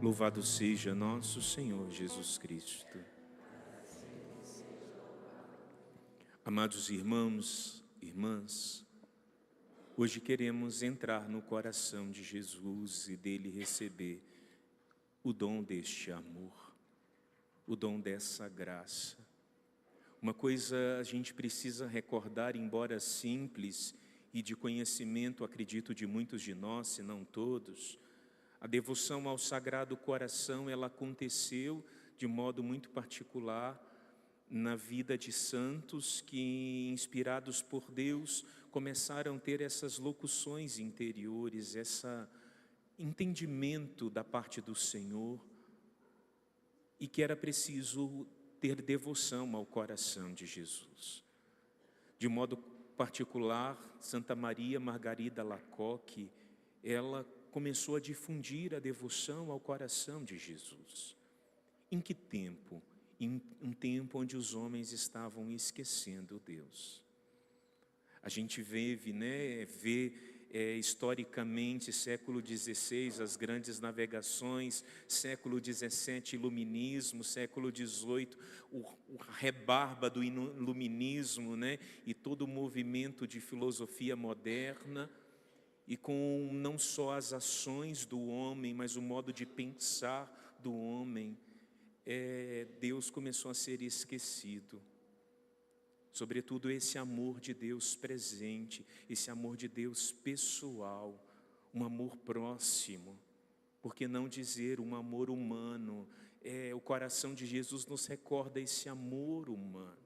Louvado seja nosso Senhor Jesus Cristo. Amados irmãos, irmãs, hoje queremos entrar no coração de Jesus e dele receber o dom deste amor, o dom dessa graça. Uma coisa a gente precisa recordar, embora simples e de conhecimento, acredito, de muitos de nós, se não todos, a devoção ao Sagrado Coração, ela aconteceu de modo muito particular na vida de santos que, inspirados por Deus, começaram a ter essas locuções interiores, esse entendimento da parte do Senhor, e que era preciso ter devoção ao coração de Jesus. De modo particular, Santa Maria Margarida Alacoque, ela começou a difundir a devoção ao coração de Jesus. Em que tempo? Em um tempo onde os homens estavam esquecendo Deus. A gente vê historicamente, século XVI, as grandes navegações, século XVII, iluminismo, século XVIII, a rebarba do iluminismo, e todo o movimento de filosofia moderna, e com não só as ações do homem, mas o modo de pensar do homem, Deus começou a ser esquecido. Sobretudo esse amor de Deus presente, esse amor de Deus pessoal, um amor próximo, por que não dizer um amor humano? O coração de Jesus nos recorda esse amor humano.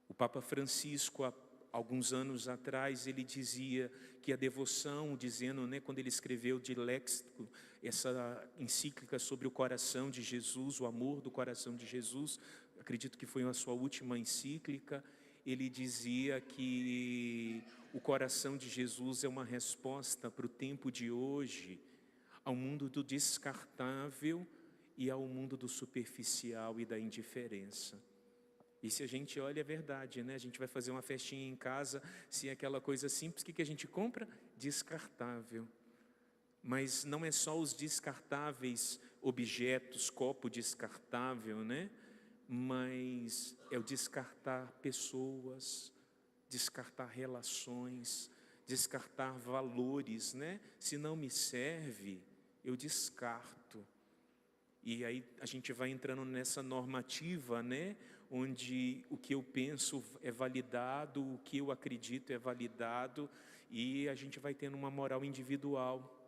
O Papa Francisco, alguns anos atrás, ele dizia que a devoção, dizendo, quando ele escreveu de Léxico, essa encíclica sobre o coração de Jesus, o amor do coração de Jesus, acredito que foi a sua última encíclica, ele dizia que o coração de Jesus é uma resposta para o tempo de hoje, ao mundo do descartável e ao mundo do superficial e da indiferença. E se a gente olha, é verdade, A gente vai fazer uma festinha em casa, se é aquela coisa simples, o que a gente compra? Descartável. Mas não é só os descartáveis objetos, copo descartável, Mas é o descartar pessoas, descartar relações, descartar valores, Se não me serve, eu descarto. E aí a gente vai entrando nessa normativa, onde o que eu penso é validado, o que eu acredito é validado, e a gente vai tendo uma moral individual,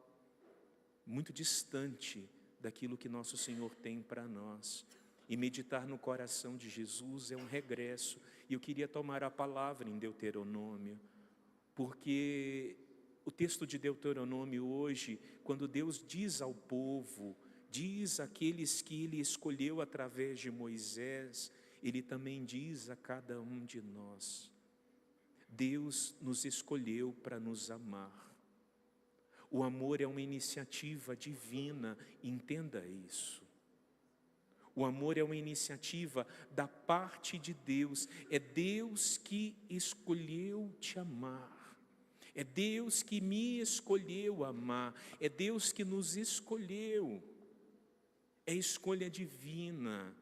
muito distante daquilo que nosso Senhor tem para nós. E meditar no coração de Jesus é um regresso. E eu queria tomar a palavra em Deuteronômio, porque o texto de Deuteronômio hoje, quando Deus diz ao povo, diz àqueles que Ele escolheu através de Moisés, Ele também diz a cada um de nós. Deus nos escolheu para nos amar. O amor é uma iniciativa divina, entenda isso. O amor é uma iniciativa da parte de Deus. É Deus que escolheu te amar. É Deus que me escolheu amar. É Deus que nos escolheu. É escolha divina.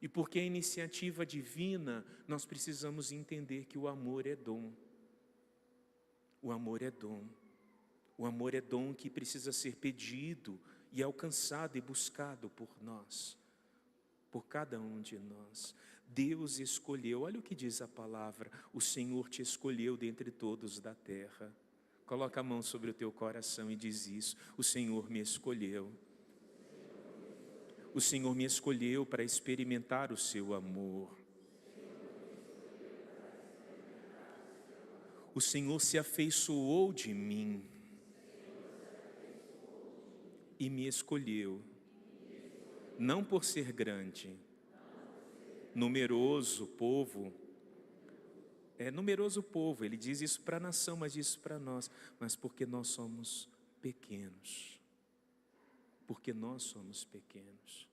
E porque é iniciativa divina, nós precisamos entender que o amor é dom. O amor é dom. O amor é dom que precisa ser pedido e alcançado e buscado por nós, por cada um de nós. Deus escolheu, olha o que diz a palavra: o Senhor te escolheu dentre todos da terra. Coloca a mão sobre o teu coração e diz isso: o Senhor me escolheu. O Senhor me escolheu para experimentar o seu amor. O Senhor se afeiçoou de mim e me escolheu, não por ser grande, numeroso povo. Numeroso povo, ele diz isso para a nação, mas diz isso para nós, mas porque nós somos pequenos. Porque nós somos pequenos.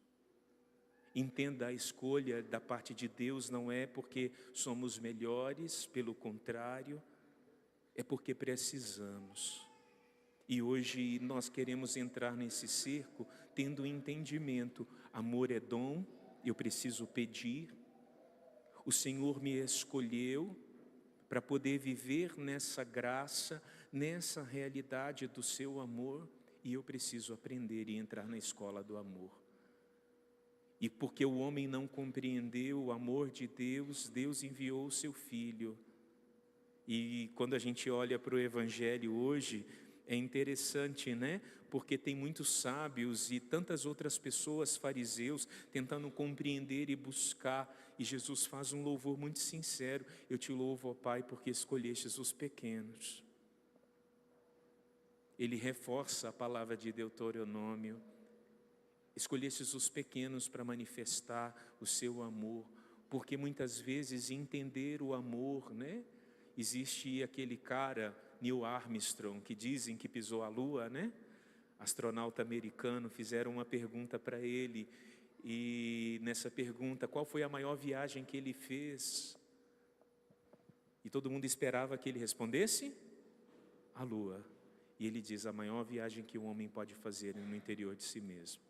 Entenda, a escolha da parte de Deus não é porque somos melhores, pelo contrário, é porque precisamos. E hoje nós queremos entrar nesse cerco tendo entendimento. Amor é dom, eu preciso pedir. O Senhor me escolheu para poder viver nessa graça, nessa realidade do seu amor, e eu preciso aprender e entrar na escola do amor. E porque o homem não compreendeu o amor de Deus, Deus enviou o seu Filho. E quando a gente olha para o Evangelho hoje, é interessante, né? Porque tem muitos sábios e tantas outras pessoas, fariseus, tentando compreender e buscar. E Jesus faz um louvor muito sincero: eu te louvo, ó Pai, porque escolhestes os pequenos. Ele reforça a palavra de Deuteronômio: escolhestes os pequenos para manifestar o seu amor. Porque muitas vezes entender o amor, né? Existe aquele cara, Neil Armstrong, que dizem que pisou a lua, né? Astronauta americano. Fizeram uma pergunta para ele, e nessa pergunta, qual foi a maior viagem que ele fez? E todo mundo esperava que ele respondesse: a lua. E ele diz: a maior viagem que o homem pode fazer é no interior de si mesmo.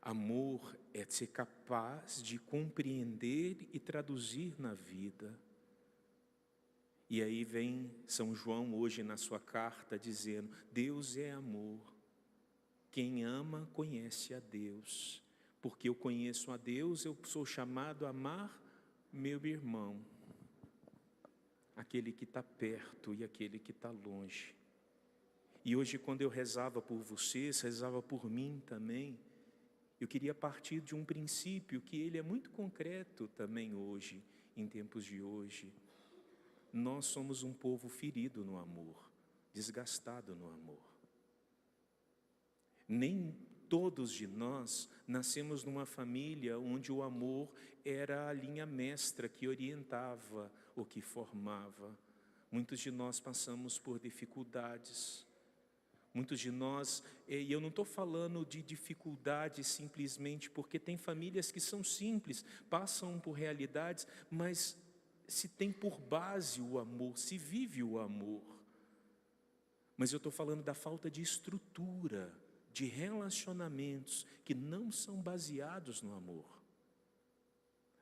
Amor é ser capaz de compreender e traduzir na vida. E aí vem São João hoje na sua carta dizendo: Deus é amor. Quem ama conhece a Deus. Porque eu conheço a Deus, eu sou chamado a amar meu irmão, aquele que está perto e aquele que está longe. E hoje, quando eu rezava por vocês, rezava por mim também, eu queria partir de um princípio que ele é muito concreto também hoje, em tempos de hoje. Nós somos um povo ferido no amor, desgastado no amor. Nem todos de nós nascemos numa família onde o amor era a linha mestra que orientava ou que formava. Muitos de nós passamos por dificuldades. Muitos de nós, e eu não estou falando de dificuldades simplesmente porque tem famílias que são simples, passam por realidades, mas se tem por base o amor, se vive o amor. Mas eu estou falando da falta de estrutura, de relacionamentos que não são baseados no amor.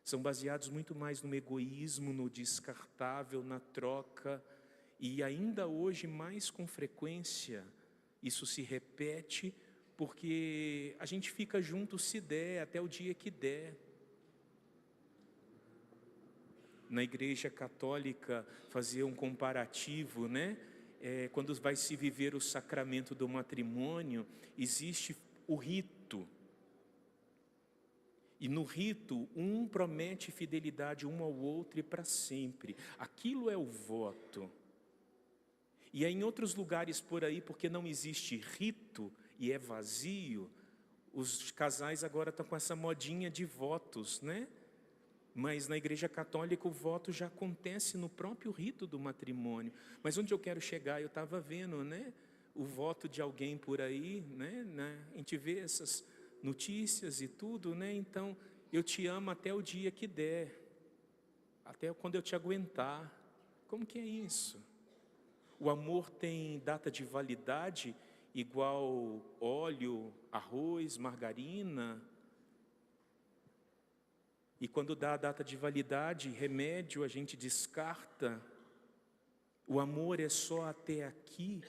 São baseados muito mais no egoísmo, no descartável, na troca. E ainda hoje, mais com frequência, isso se repete porque a gente fica junto se der, até o dia que der. Na Igreja Católica, fazer um comparativo, né? Quando vai se viver o sacramento do matrimônio, existe o rito. E no rito, um promete fidelidade um ao outro e para sempre. Aquilo é o voto. E em outros lugares por aí, porque não existe rito e é vazio, os casais agora estão com essa modinha de votos, né? Mas na Igreja Católica o voto já acontece no próprio rito do matrimônio. Mas onde eu quero chegar, eu estava vendo, né, o voto de alguém por aí, né, a gente vê essas notícias e tudo, né? Então, eu te amo até o dia que der, até quando eu te aguentar. Como que é isso? O amor tem data de validade igual óleo, arroz, margarina. E quando dá a data de validade, remédio, a gente descarta. O amor é só até aqui.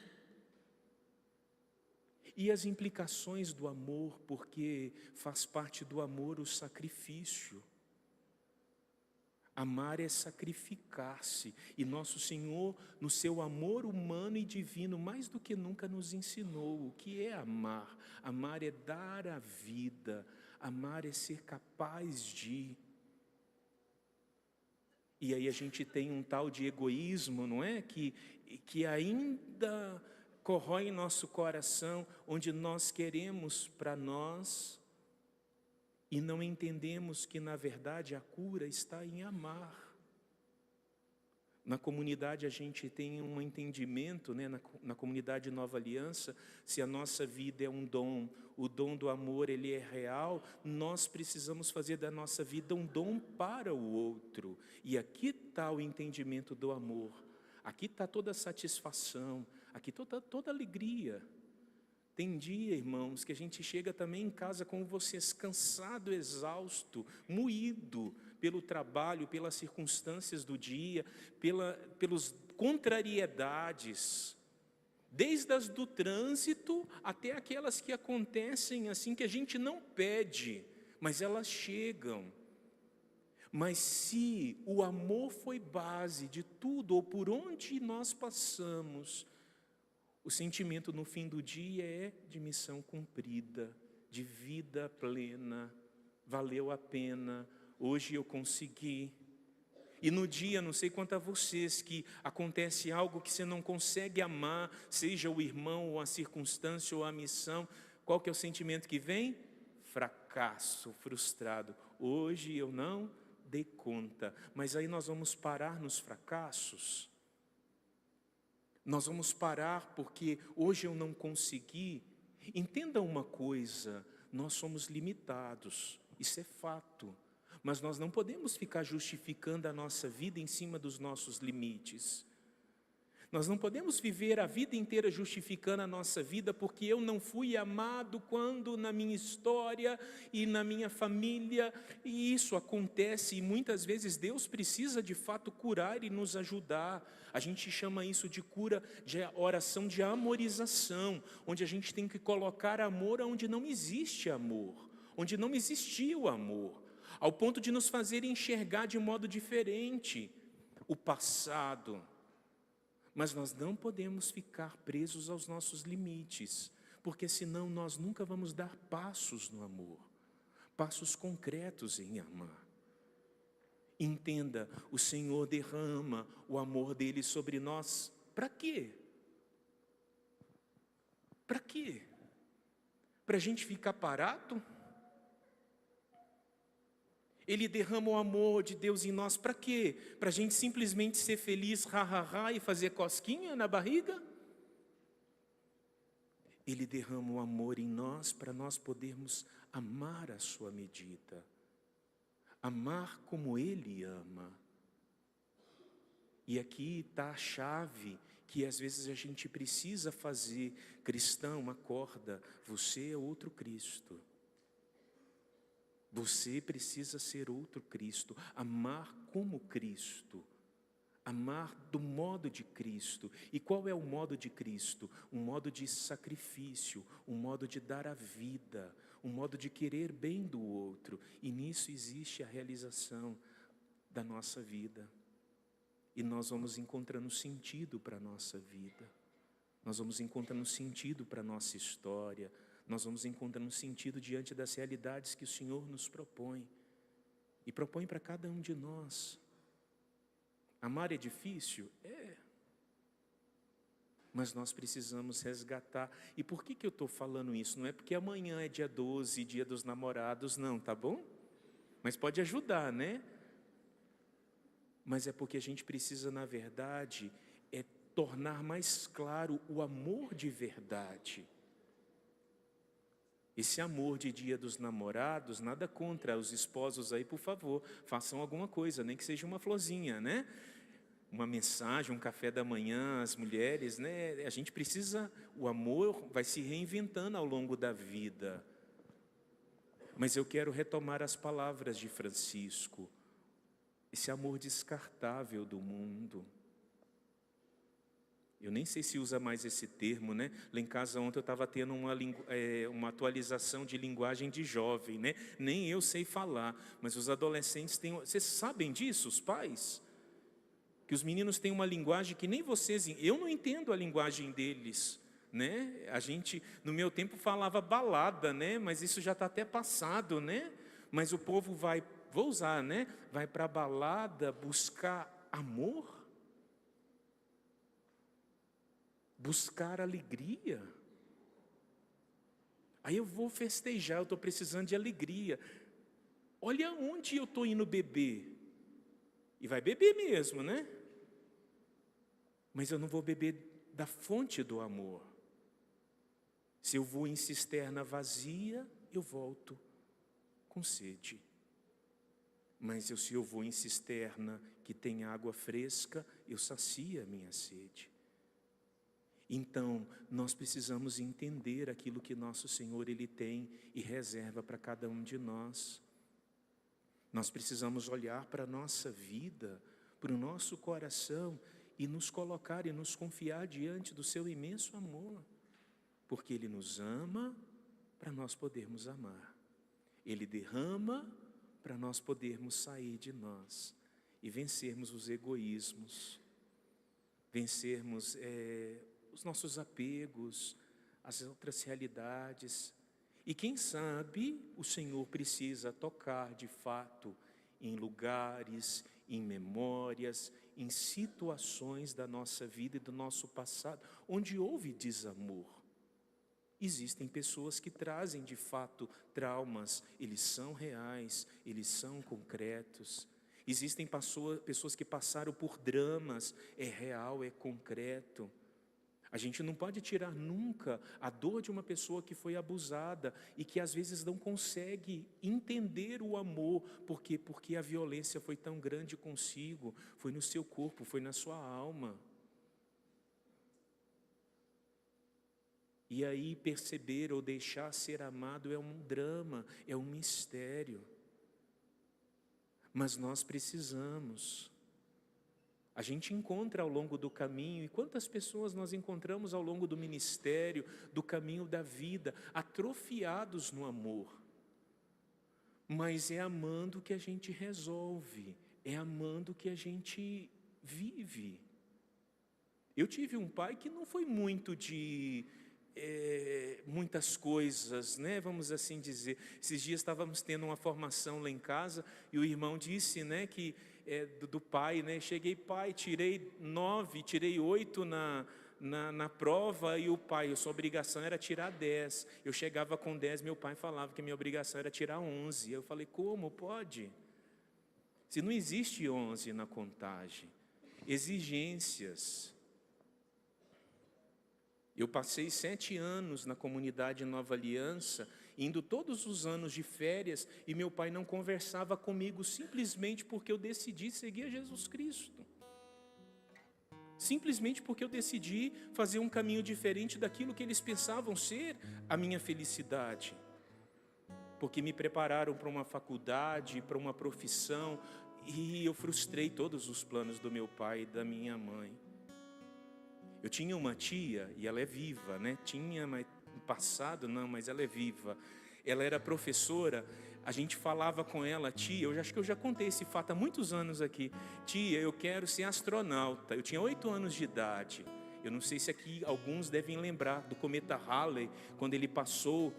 E as implicações do amor, porque faz parte do amor o sacrifício. Amar é sacrificar-se. E nosso Senhor, no seu amor humano e divino, mais do que nunca nos ensinou o que é amar. Amar é dar a vida. Amar é ser capaz de. E aí a gente tem um tal de egoísmo, não é? Que ainda corrói nosso coração, onde nós queremos para nós e não entendemos que na verdade a cura está em amar. Na comunidade a gente tem um entendimento, né? Na comunidade Nova Aliança, se a nossa vida é um dom, o dom do amor ele é real, nós precisamos fazer da nossa vida um dom para o outro. E aqui está o entendimento do amor, aqui está toda a satisfação, aqui toda alegria. Tem dia, irmãos, que a gente chega também em casa como vocês, cansado, exausto, moído pelo trabalho, pelas circunstâncias do dia, pelas contrariedades, desde as do trânsito até aquelas que acontecem assim, que a gente não pede, mas elas chegam. Mas se o amor foi base de tudo, ou por onde nós passamos, o sentimento no fim do dia é de missão cumprida, de vida plena, valeu a pena, hoje eu consegui. E no dia, não sei quanto a vocês, que acontece algo que você não consegue amar, seja o irmão, ou a circunstância, ou a missão, qual que é o sentimento que vem? Fracasso, frustrado. Hoje eu não dei conta, mas aí nós vamos parar nos fracassos. Nós vamos parar porque hoje eu não consegui. Entenda uma coisa, nós somos limitados, isso é fato. Mas nós não podemos ficar justificando a nossa vida em cima dos nossos limites. Nós não podemos viver a vida inteira justificando a nossa vida porque eu não fui amado quando na minha história e na minha família. E isso acontece e muitas vezes Deus precisa de fato curar e nos ajudar. A gente chama isso de cura, de oração de amorização, onde a gente tem que colocar amor onde não existe amor, onde não existia o amor, ao ponto de nos fazer enxergar de modo diferente o passado. Mas nós não podemos ficar presos aos nossos limites, porque senão nós nunca vamos dar passos no amor, passos concretos em amar. Entenda, o Senhor derrama o amor dele sobre nós, para quê? Para quê? Para a gente ficar parado? Ele derrama o amor de Deus em nós para quê? Para a gente simplesmente ser feliz, e fazer cosquinha na barriga? Ele derrama o amor em nós para nós podermos amar à sua medida. Amar como Ele ama. E aqui está a chave que às vezes a gente precisa fazer. Cristão, acorda, você é outro Cristo. Você precisa ser outro Cristo, amar como Cristo, amar do modo de Cristo. E qual é o modo de Cristo? Um modo de sacrifício, um modo de dar a vida, um modo de querer bem do outro. E nisso existe a realização da nossa vida. E nós vamos encontrando sentido para a nossa vida, nós vamos encontrando sentido para a nossa história, nós vamos encontrando sentido diante das realidades que o Senhor nos propõe. E propõe para cada um de nós. Amar é difícil? É. Mas nós precisamos resgatar. E por que eu estou falando isso? Não é porque amanhã é dia 12, dia dos namorados, não, tá bom? Mas pode ajudar, né? Mas é porque a gente precisa, na verdade, tornar mais claro o amor de verdade. Esse amor de dia dos namorados, nada contra os esposos aí, por favor, façam alguma coisa, nem que seja uma florzinha, né? Uma mensagem, um café da manhã, as mulheres, né? A gente precisa, o amor vai se reinventando ao longo da vida. Mas eu quero retomar as palavras de Francisco, esse amor descartável do mundo. Eu nem sei se usa mais esse termo, né? Lá em casa ontem eu estava tendo uma atualização de linguagem de jovem, né? Nem eu sei falar, mas os adolescentes têm... Vocês sabem disso, os pais? Que os meninos têm uma linguagem que nem vocês... Eu não entendo a linguagem deles, né? A gente, no meu tempo, falava balada, né? Mas isso já está até passado, né? Mas o povo vai, vou usar, né? Vai para a balada buscar amor? Buscar alegria. Aí eu vou festejar, eu estou precisando de alegria. Olha onde eu estou indo beber. E vai beber mesmo, né? Mas eu não vou beber da fonte do amor. Se eu vou em cisterna vazia, eu volto com sede. Mas se eu vou em cisterna que tem água fresca, eu sacio a minha sede. Então, nós precisamos entender aquilo que nosso Senhor Ele tem e reserva para cada um de nós. Nós precisamos olhar para a nossa vida, para o nosso coração e nos colocar e nos confiar diante do seu imenso amor, porque Ele nos ama para nós podermos amar. Ele derrama para nós podermos sair de nós e vencermos os egoísmos, vencermos os nossos apegos, as outras realidades. E quem sabe o Senhor precisa tocar de fato em lugares, em memórias, em situações da nossa vida e do nosso passado, onde houve desamor. Existem pessoas que trazem de fato traumas, eles são reais, eles são concretos. Existem pessoas que passaram por dramas, é real, é concreto. A gente não pode tirar nunca a dor de uma pessoa que foi abusada e que às vezes não consegue entender o amor, porque a violência foi tão grande consigo, foi no seu corpo, foi na sua alma. E aí perceber ou deixar ser amado é um drama, é um mistério. Mas nós precisamos. A gente encontra ao longo do caminho, e quantas pessoas nós encontramos ao longo do ministério, do caminho da vida, atrofiados no amor. Mas é amando que a gente resolve, é amando que a gente vive. Eu tive um pai que não foi muito de muitas coisas, né? Vamos assim dizer. Esses dias estávamos tendo uma formação lá em casa e o irmão disse, né, que do pai, né? Cheguei, pai, tirei 9, tirei 8 na prova, e o pai, a sua obrigação era tirar 10. Eu chegava com 10, meu pai falava que a minha obrigação era tirar 11. Eu falei, como pode? Se não existe 11 na contagem, exigências. Eu passei 7 anos na comunidade Nova Aliança, indo todos os anos de férias, e meu pai não conversava comigo simplesmente porque eu decidi seguir Jesus Cristo. Simplesmente porque eu decidi fazer um caminho diferente daquilo que eles pensavam ser a minha felicidade. Porque me prepararam para uma faculdade, para uma profissão, e eu frustrei todos os planos do meu pai e da minha mãe. Eu tinha uma tia, e ela é viva, né? Tinha, mas no passado não, mas ela é viva. Ela era professora, a gente falava com ela, tia, acho que eu já contei esse fato há muitos anos aqui. Tia, eu quero ser astronauta. Eu tinha 8 anos de idade. Eu não sei se aqui alguns devem lembrar do cometa Halley, quando ele passou.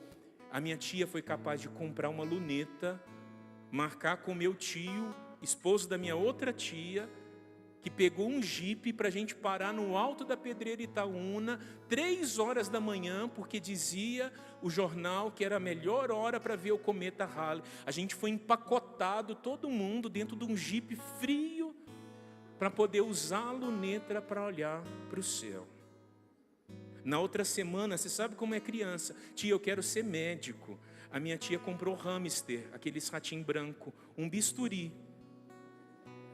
A minha tia foi capaz de comprar uma luneta, marcar com meu tio, esposo da minha outra tia, que pegou um jipe para a gente parar no alto da Pedreira Itaúna, 3 horas da manhã, porque dizia o jornal que era a melhor hora para ver o cometa Halley. A gente foi empacotado, todo mundo, dentro de um jipe frio, para poder usar a luneta para olhar para o céu. Na outra semana, você sabe como é criança? Tia, eu quero ser médico. A minha tia comprou hamster, aqueles ratinhos branco, um bisturi.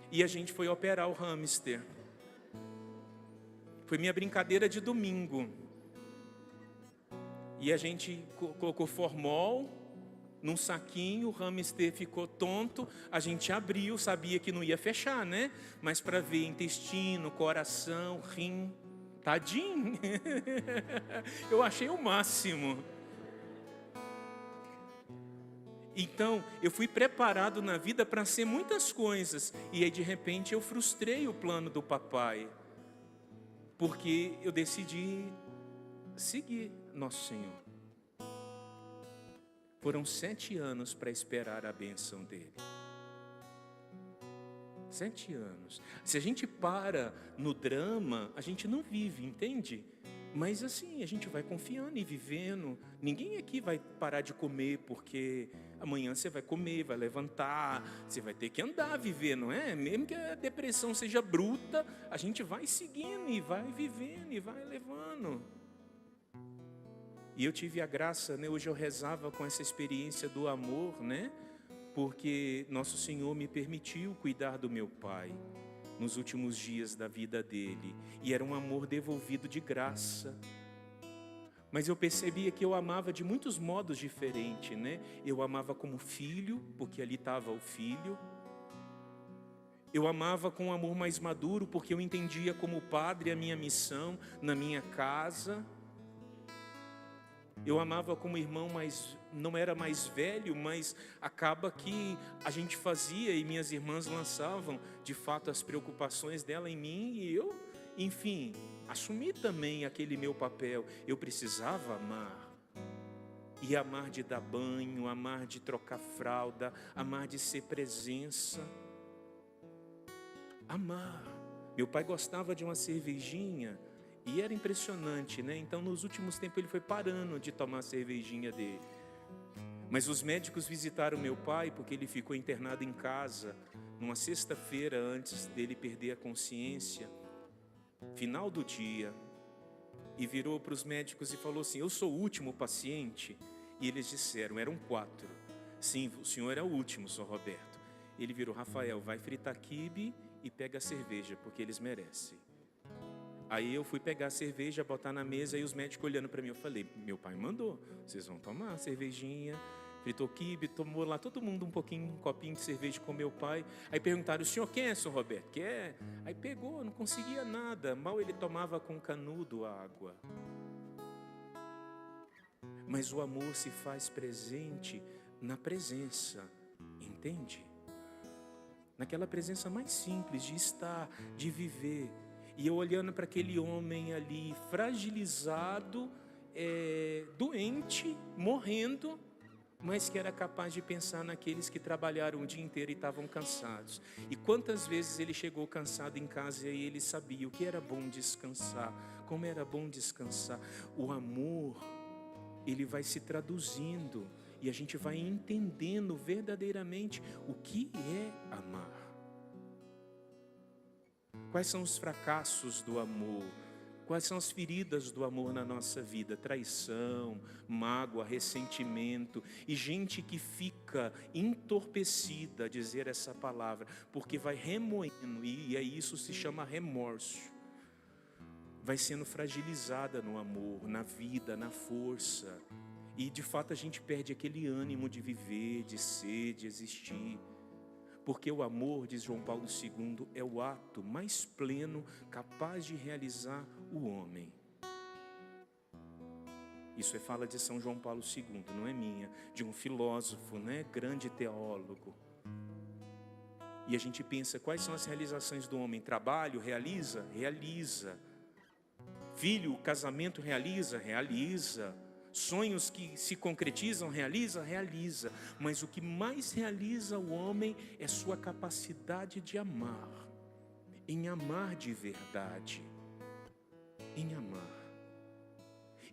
E a gente foi operar o hamster. Foi minha brincadeira de domingo. E a gente colocou formol num saquinho, o hamster ficou tonto, a gente abriu, sabia que não ia fechar, né? Mas para ver intestino, coração, rim, tadinho. Eu achei o máximo. Então, eu fui preparado na vida para ser muitas coisas. E aí, de repente, eu frustrei o plano do papai. Porque eu decidi seguir nosso Senhor. Foram 7 anos para esperar a bênção dele. 7 anos. Se a gente para no drama, a gente não vive, entende? Mas assim, a gente vai confiando e vivendo. Ninguém aqui vai parar de comer porque amanhã você vai comer, vai levantar, você vai ter que andar, viver, não é? Mesmo que a depressão seja bruta, a gente vai seguindo e vai vivendo e vai levando. E eu tive a graça, né? Hoje eu rezava com essa experiência do amor, né? Porque nosso Senhor me permitiu cuidar do meu pai. nos últimos dias da vida dele, e era um amor devolvido de graça. Mas eu percebia que eu amava de muitos modos diferentes, né? Eu amava como filho, porque ali estava o filho. Eu amava com um amor mais maduro, porque eu entendia como padre a minha missão na minha casa. Eu amava como irmão, mas não era mais velho, mas acaba que a gente fazia e minhas irmãs lançavam, de fato, as preocupações dela em mim, e eu, enfim, assumi também aquele meu papel. Eu precisava amar. E amar de dar banho, amar de trocar fralda, amar de ser presença. Amar. Meu pai gostava de uma cervejinha e era impressionante, né? Então, nos últimos tempos, ele foi parando de tomar a cervejinha dele. Mas os médicos visitaram meu pai porque ele ficou internado em casa numa sexta-feira antes dele perder a consciência, final do dia, e virou para os médicos e falou assim: eu sou o último paciente? E eles disseram, eram 4. Sim, o senhor é o último, Sr. Roberto. Ele virou: Rafael, vai fritar quibe e pega a cerveja, porque eles merecem. Aí eu fui pegar a cerveja, botar na mesa, e os médicos olhando para mim, eu falei: meu pai mandou, vocês vão tomar a cervejinha. Fritou quibe, tomou lá todo mundo um pouquinho, um copinho de cerveja com meu pai. Aí perguntaram: o senhor quer, Sr. Roberto? Quer? Aí pegou, não conseguia nada, mal ele tomava com canudo a água. Mas o amor se faz presente na presença, entende? Naquela presença mais simples de estar, de viver. E eu olhando para aquele homem ali, fragilizado, doente, morrendo, mas que era capaz de pensar naqueles que trabalharam o dia inteiro e estavam cansados. E quantas vezes ele chegou cansado em casa e ele sabia o que era bom descansar, como era bom descansar. O amor, ele vai se traduzindo e a gente vai entendendo verdadeiramente o que é amar. Quais são os fracassos do amor? Quais são as feridas do amor na nossa vida? Traição, mágoa, ressentimento. E gente que fica entorpecida a dizer essa palavra, porque vai remoendo, e aí isso se chama remorso. Vai sendo fragilizada no amor, na vida, na força. E de fato a gente perde aquele ânimo de viver, de ser, de existir. Porque o amor, diz João Paulo II, é o ato mais pleno capaz de realizar o homem. Isso é fala de São João Paulo II, não é minha, de um filósofo, né, grande teólogo. E a gente pensa, quais são as realizações do homem? Trabalho, realiza? Realiza. Filho, casamento, realiza? Realiza. Sonhos que se concretizam, realiza? Realiza. Mas o que mais realiza o homem é sua capacidade de amar. Em amar de verdade. Em amar.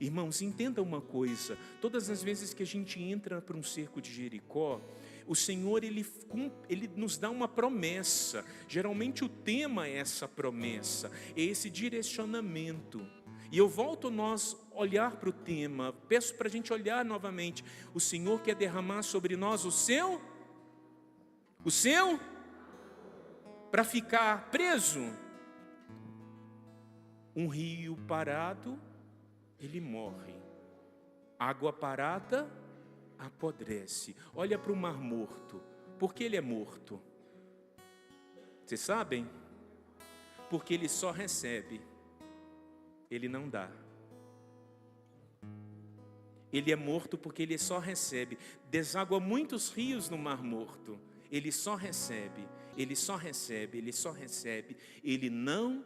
Irmãos, entenda uma coisa. Todas as vezes que a gente entra para um cerco de Jericó, o Senhor, Ele nos dá uma promessa. Geralmente o tema é essa promessa, é esse direcionamento. E eu volto nós olhar para o tema, peço para a gente olhar novamente. O Senhor quer derramar sobre nós o seu, para ficar preso. Um rio parado, ele morre. Água parada, apodrece. Olha para o mar morto. Por que ele é morto? Vocês sabem? Porque ele só recebe. Ele não dá. Ele é morto porque ele só recebe. Deságua muitos rios no mar morto. Ele só recebe, ele só recebe, ele só recebe. Ele não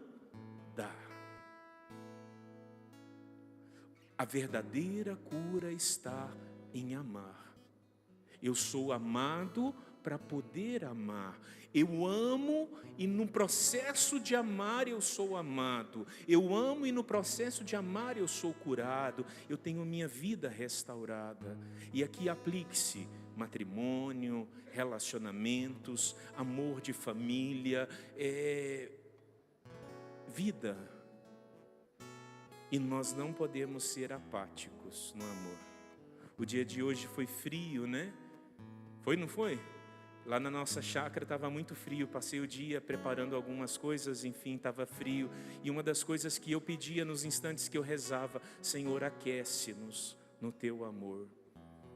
dá. A verdadeira cura está em amar. Eu sou amado para poder amar. Eu amo e no processo de amar eu sou amado. Eu amo e no processo de amar eu sou curado. Eu tenho minha vida restaurada. E aqui aplique-se matrimônio, relacionamentos, amor de família, vida. E nós não podemos ser apáticos no amor. O dia de hoje foi frio, né? Foi, não foi? Lá na nossa chácara estava muito frio, passei o dia preparando algumas coisas, enfim, estava frio. E uma das coisas que eu pedia nos instantes que eu rezava: Senhor, aquece-nos no teu amor.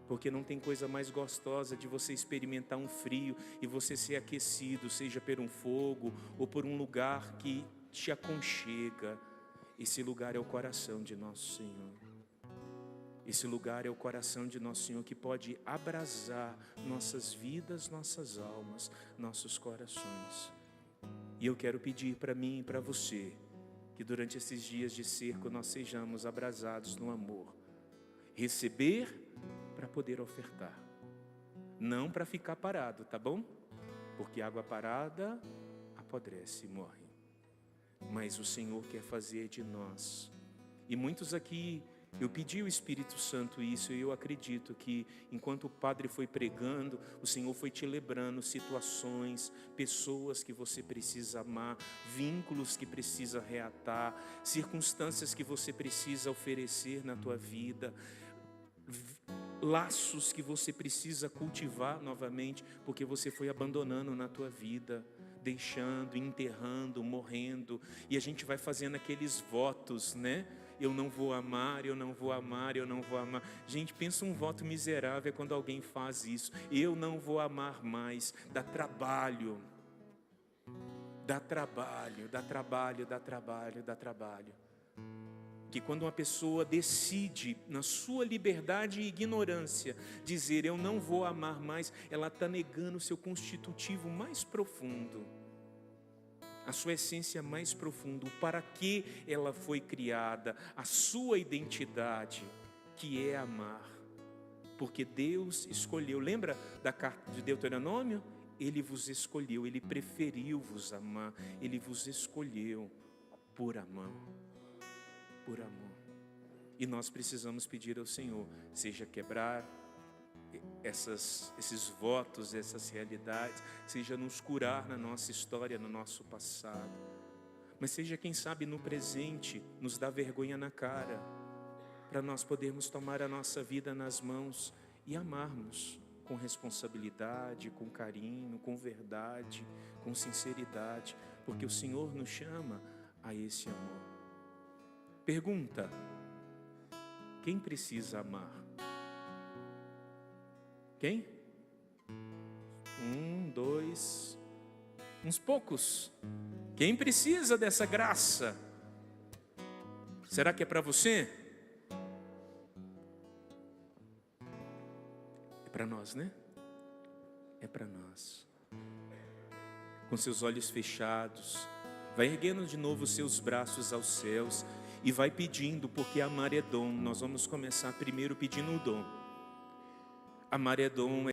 Porque não tem coisa mais gostosa de você experimentar um frio e você ser aquecido, seja por um fogo ou por um lugar que te aconchega. Esse lugar é o coração de nosso Senhor. Esse lugar é o coração de nosso Senhor, que pode abrasar nossas vidas, nossas almas, nossos corações. E eu quero pedir para mim e para você, que durante esses dias de cerco nós sejamos abrasados no amor. Receber para poder ofertar. Não para ficar parado, tá bom? Porque água parada apodrece e morre. Mas o Senhor quer fazer de nós. E muitos aqui, eu pedi ao Espírito Santo isso, e eu acredito que enquanto o Padre foi pregando, o Senhor foi te lembrando situações, pessoas que você precisa amar, vínculos que precisa reatar, circunstâncias que você precisa oferecer na tua vida, laços que você precisa cultivar novamente, porque você foi abandonando na tua vida, deixando, enterrando, morrendo, e a gente vai fazendo aqueles votos, né? Eu não vou amar, eu não vou amar, eu não vou amar. Gente, pensa um voto miserável quando alguém faz isso. Eu não vou amar mais. Dá trabalho. Dá trabalho, dá trabalho, dá trabalho, dá trabalho. Que quando uma pessoa decide, na sua liberdade e ignorância, dizer eu não vou amar mais, ela está negando o seu constitutivo mais profundo. A sua essência mais profunda, o para que ela foi criada, a sua identidade, que é amar. Porque Deus escolheu, lembra da carta de Deuteronômio? Ele vos escolheu, Ele preferiu vos amar, Ele vos escolheu por amor, por amor. E nós precisamos pedir ao Senhor, seja quebrar esses votos, essas realidades, seja nos curar na nossa história, no nosso passado, mas seja, quem sabe, no presente, nos dar vergonha na cara, para nós podermos tomar a nossa vida nas mãos e amarmos com responsabilidade, com carinho, com verdade, com sinceridade, porque o Senhor nos chama a esse amor. Pergunta: quem precisa amar? Quem? 1, 2, uns poucos. Quem precisa dessa graça? Será que é para você? É para nós, né? É para nós. Com seus olhos fechados, vai erguendo de novo os seus braços aos céus e vai pedindo, porque amar é dom. Nós vamos começar primeiro pedindo o dom. Amar é dom.